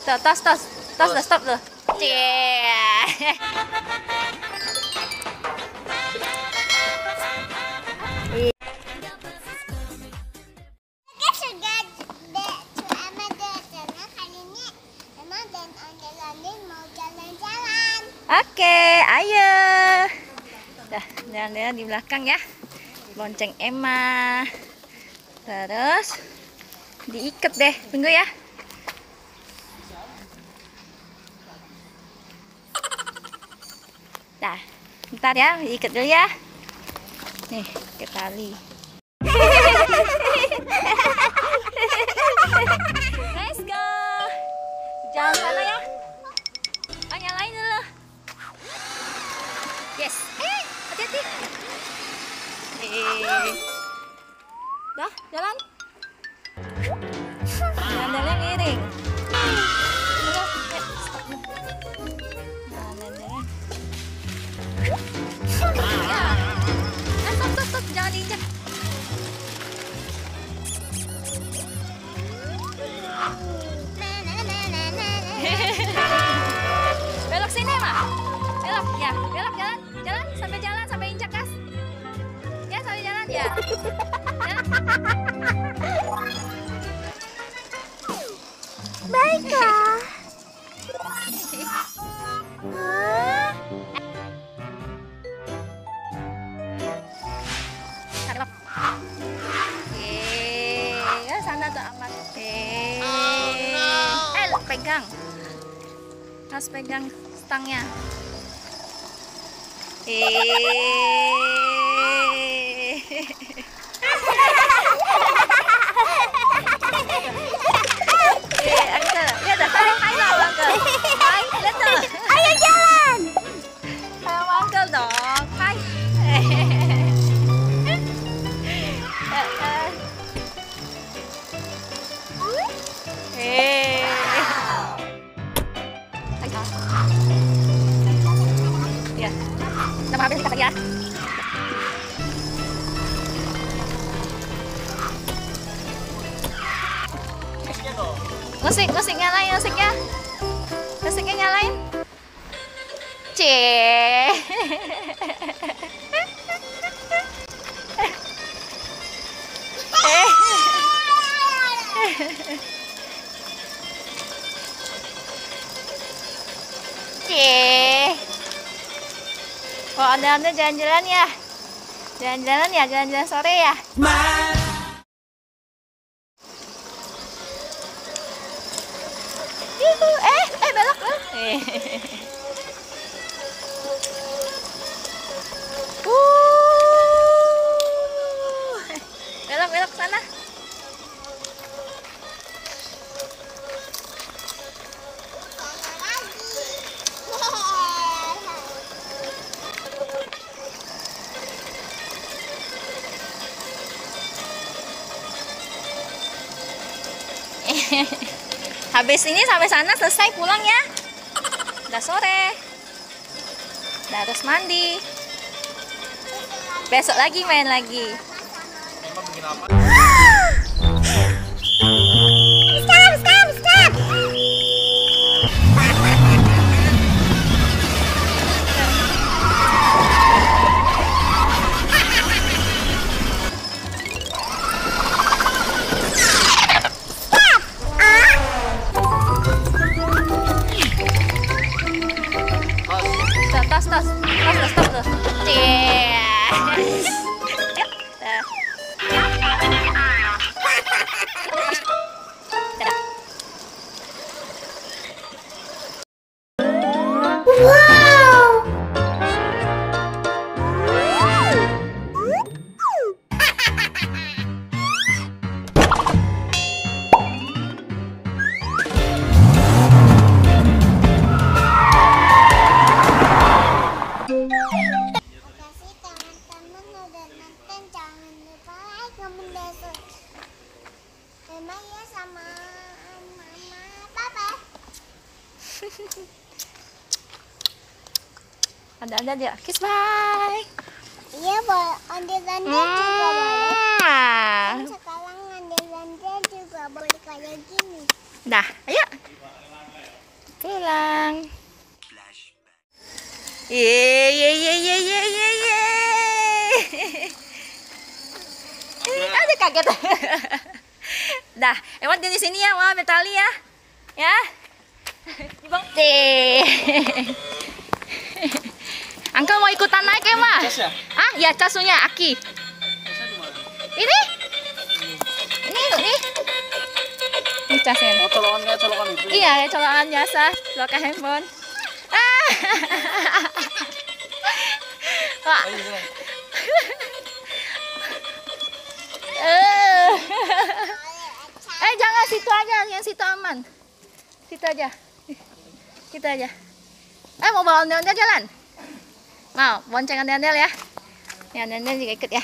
Tuh, tos, udah stop tuh. Cie. Oke, ayo. Dah, jalan-jalan di belakang ya. Bonceng Emma. Terus diikat deh. Tunggu ya. Nah, bentar ya, diikat dulu ya. Nih, ke tali. Let's go. Jalan sana ya. Ah, nyalain dulu. Yes. Hati-hati. Dah, jalan. Jalan-jalan miring. Stop, jangan diinjak. Belok sini, Ma. Belok, ya. Belok, jalan sampai injak gas. Ya, sampai jalan ya. Baiklah. Ya sana tuh aman. Pegang. Harus pegang stangnya. Uncle, lihat dah, hai lah Uncle. Hai, lihat tuh. Ayo jalan. Sama Uncle dong. Hai. Ya, kita mau habis sikat lagi ya. Musik nyalain musiknya. Musiknya nyalain. Cie. Cie. Oh, anda jalan-jalan ya. Jalan-jalan sore ya. Belok. Belok sana. Habis ini sampai sana selesai pulang ya. Udah sore. Udah harus mandi. Besok lagi main lagi. Stop. Tos, stop tuh. Cie. Ada dia. Kiss bye. Iya, boleh. Ondel-ondel juga boleh. Dan sekarang ondel-ondel juga boleh kayak gini. Dah, ayo. Pulang. Ye. Ada kaget. Dah, Ewan di sini ya, wah Metali ya. Ya. Bang. Uncle mau ikutan naik ya, Ma? Ah, ya casunya Aki. Ini? Ini. Ini casnya. Oh, colokan itu. Iya, colokan biasa, colokan handphone. Ah. Wah. Jangan situ aja, yang situ aman. Situ aja. Situ aja. Mau bawa ondel-ondel jalan? Mau, bonceng ondel-ondel ya? Ya, ondel-ondel juga ikut ya.